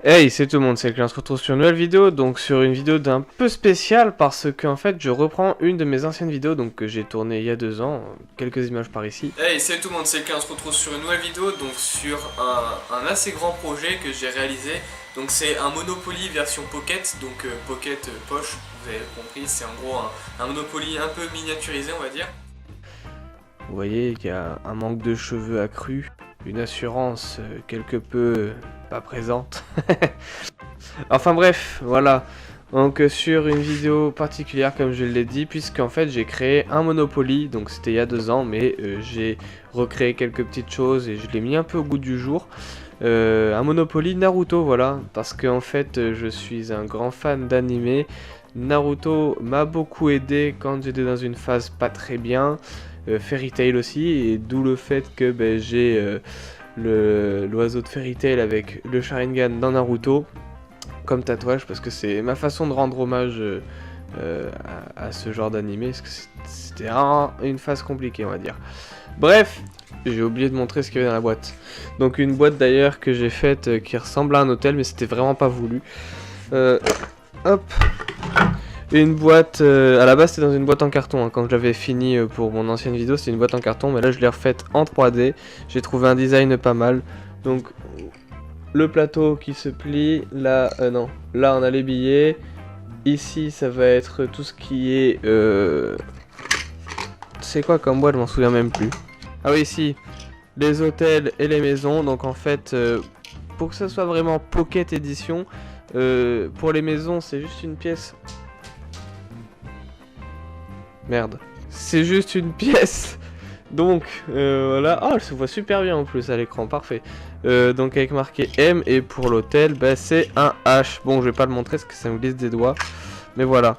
Hey, c'est tout le monde, c'est que on se retrouve sur une nouvelle vidéo, donc sur une vidéo d'un peu spéciale parce que en fait je reprends une de mes anciennes vidéos donc que j'ai tournée il y a 2 ans, quelques images par ici. Hey, salut tout le monde, c'est le on se retrouve sur une nouvelle vidéo, donc sur un assez grand projet que j'ai réalisé. Donc c'est un Monopoly version Pocket, donc Pocket poche, vous avez compris, c'est en gros un Monopoly un peu miniaturisé on va dire. Vous voyez qu'il y a un manque de cheveux accru, une assurance quelque peu pas présente. Enfin bref, voilà. Donc sur une vidéo particulière comme je l'ai dit, puisqu'en fait j'ai créé un Monopoly, donc c'était il y a 2 ans, mais j'ai recréé quelques petites choses et je l'ai mis un peu au goût du jour. Un Monopoly Naruto, voilà, parce qu'en fait je suis un grand fan d'anime. Naruto m'a beaucoup aidé quand j'étais dans une phase pas très bien, Fairy Tail aussi, et d'où le fait que j'ai l'oiseau de Fairy Tail avec le Sharingan dans Naruto comme tatouage parce que c'est ma façon de rendre hommage à ce genre d'animé parce que c'était une phase compliquée on va dire. Bref, j'ai oublié de montrer ce qu'il y avait dans la boîte. Donc une boîte d'ailleurs que j'ai faite qui ressemble à un hôtel mais c'était vraiment pas voulu. Hop. Une boîte, à la base c'était dans une boîte en carton, hein. Quand je l'avais fini pour mon ancienne vidéo c'était une boîte en carton, mais là je l'ai refaite en 3D, j'ai trouvé un design pas mal, donc le plateau qui se plie, là, non, là on a les billets, ici ça va être tout ce qui est, c'est quoi comme boîte, je m'en souviens même plus. Ah oui, ici, les hôtels et les maisons, donc en fait, pour que ça soit vraiment Pocket Edition, pour les maisons c'est juste une pièce. Merde. C'est juste une pièce. Donc voilà. Ah, elle se voit super bien en plus à l'écran, parfait. Donc avec marqué M et pour l'hôtel, c'est un H. Bon, je vais pas le montrer parce que ça me glisse des doigts. Mais voilà.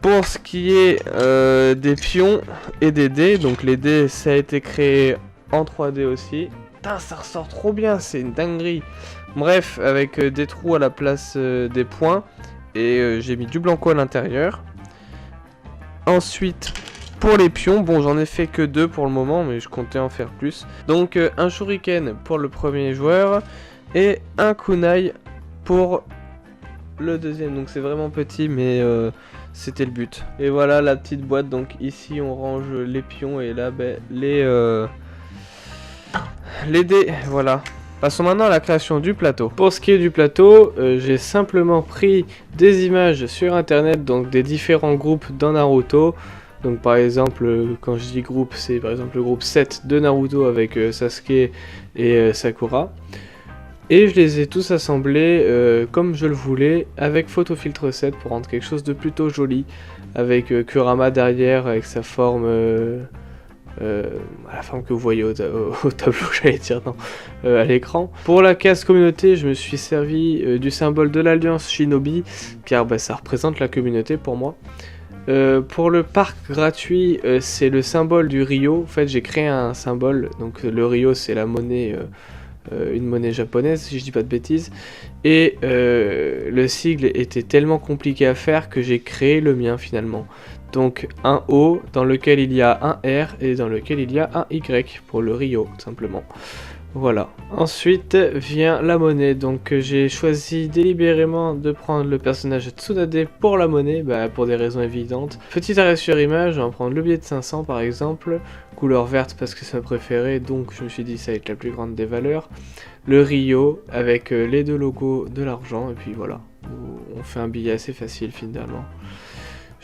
Pour ce qui est des pions et des dés, donc les dés ça a été créé en 3D aussi. Putain, ça ressort trop bien, c'est une dinguerie. Bref, avec des trous à la place des points. Et j'ai mis du blanco à l'intérieur. Ensuite, pour les pions, bon j'en ai fait que 2 pour le moment, mais je comptais en faire plus. Donc un shuriken pour le premier joueur et un kunai pour le deuxième. Donc c'est vraiment petit, mais c'était le but. Et voilà la petite boîte, donc ici on range les pions et là les dés, voilà. Passons maintenant à la création du plateau. Pour ce qui est du plateau, j'ai simplement pris des images sur internet, donc des différents groupes dans Naruto. Donc par exemple, quand je dis groupe, c'est par exemple le groupe 7 de Naruto avec Sasuke et Sakura. Et je les ai tous assemblés comme je le voulais, avec Photofiltre 7 pour rendre quelque chose de plutôt joli. Avec Kurama derrière, avec sa forme... à la forme que vous voyez au tableau, j'allais dire, non, à l'écran. Pour la case communauté, je me suis servi du symbole de l'Alliance Shinobi, car ça représente la communauté pour moi. Pour le parc gratuit, c'est le symbole du Rio. En fait, j'ai créé un symbole, donc le Rio c'est la monnaie, une monnaie japonaise, si je dis pas de bêtises. Et le sigle était tellement compliqué à faire que j'ai créé le mien finalement. Donc un O dans lequel il y a un R et dans lequel il y a un Y pour le Rio, tout simplement. Voilà. Ensuite vient la monnaie. Donc j'ai choisi délibérément de prendre le personnage Tsunade pour la monnaie, pour des raisons évidentes. Petit arrêt sur image, on va prendre le billet de 500 par exemple, couleur verte parce que c'est ma préférée, donc je me suis dit ça va être la plus grande des valeurs. Le Rio avec les deux logos de l'argent, et puis voilà. On fait un billet assez facile finalement.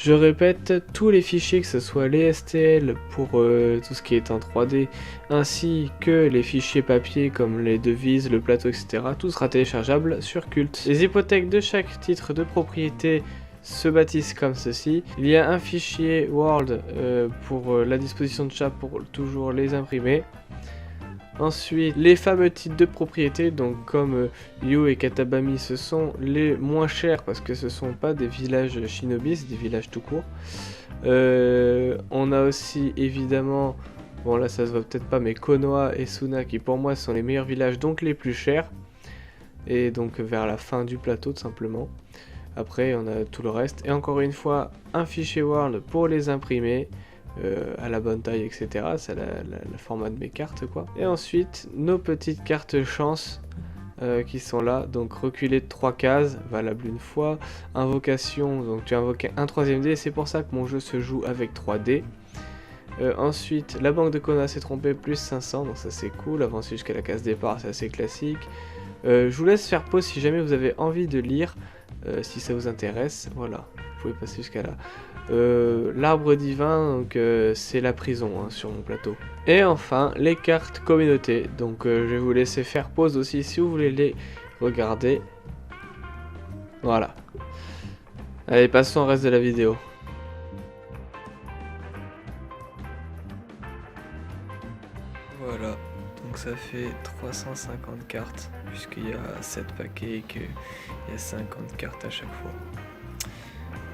Je répète, tous les fichiers, que ce soit les STL pour tout ce qui est en 3D, ainsi que les fichiers papier comme les devises, le plateau, etc., tout sera téléchargeable sur Cult. Les hypothèques de chaque titre de propriété se bâtissent comme ceci. Il y a un fichier Word pour la disposition de chat pour toujours les imprimer. Ensuite, les fameux titres de propriété, donc comme Yu et Katabami, ce sont les moins chers parce que ce sont pas des villages shinobi, c'est des villages tout court. On a aussi évidemment, bon là ça se voit peut-être pas, mais Konoha et Suna qui pour moi sont les meilleurs villages, donc les plus chers. Et donc vers la fin du plateau tout simplement. Après on a tout le reste. Et encore une fois, un fichier Word pour les imprimer. À la bonne taille, etc. C'est le format de mes cartes, quoi. Et ensuite, nos petites cartes chance qui sont là. Donc reculer de 3 cases, valable une fois. Invocation, donc tu as invoqué un 3ème dé, c'est pour ça que mon jeu se joue avec 3 dés. Ensuite, la banque de Kona s'est trompée, plus 500, donc ça c'est cool. Avancer jusqu'à la case départ, c'est assez classique. Je vous laisse faire pause si jamais vous avez envie de lire, si ça vous intéresse. Voilà, vous pouvez passer jusqu'à là. L'arbre divin, donc c'est la prison hein, sur mon plateau. Et enfin, les cartes communauté. Donc je vais vous laisser faire pause aussi si vous voulez les regarder. Voilà. Allez, passons au reste de la vidéo. Voilà, donc ça fait 350 cartes, puisqu'il y a 7 paquets et qu'il y a 50 cartes à chaque fois.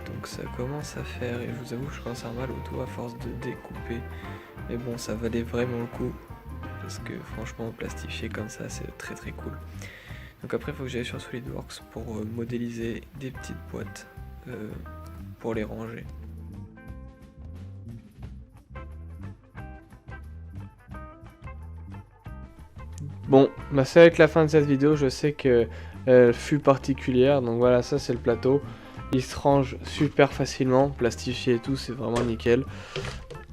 Donc ça commence à faire, et je vous avoue que je commence à avoir mal au dos à force de découper. Mais bon, ça valait vraiment le coup, parce que franchement, plastifier comme ça, c'est très très cool. Donc après, il faut que j'aille sur SolidWorks pour modéliser des petites boîtes pour les ranger. Bon, bah c'est avec la fin de cette vidéo, je sais que fut particulière, donc voilà, ça c'est le plateau. Il se range super facilement, plastifié et tout, c'est vraiment nickel.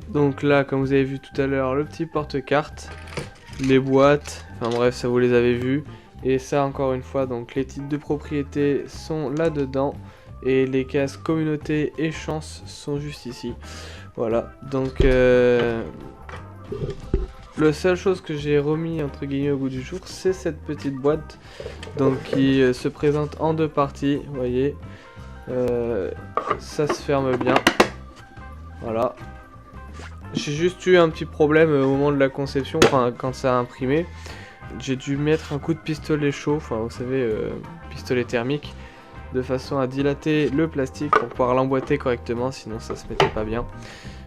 Donc là, comme vous avez vu tout à l'heure, le petit porte-carte, les boîtes, enfin bref, ça vous les avez vus. Et ça encore une fois, donc les titres de propriété sont là-dedans. Et les cases communauté et chance sont juste ici. Voilà, donc... La seule chose que j'ai remis entre guillemets au goût du jour, c'est cette petite boîte donc qui se présente en 2 parties, vous voyez. Ça se ferme bien. Voilà. J'ai juste eu un petit problème au moment de la conception, enfin quand ça a imprimé. J'ai dû mettre un coup de pistolet chaud, enfin vous savez, pistolet thermique, de façon à dilater le plastique pour pouvoir l'emboîter correctement, sinon ça se mettait pas bien.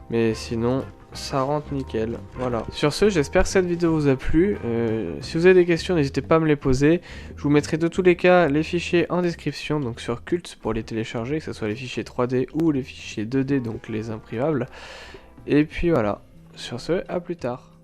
Mais sinon, ça rentre nickel. Voilà. Sur ce, j'espère que cette vidéo vous a plu. Si vous avez des questions, n'hésitez pas à me les poser. Je vous mettrai de tous les cas les fichiers en description, donc sur Cult pour les télécharger, que ce soit les fichiers 3D ou les fichiers 2D, donc les imprimables. Et puis voilà. Sur ce, à plus tard.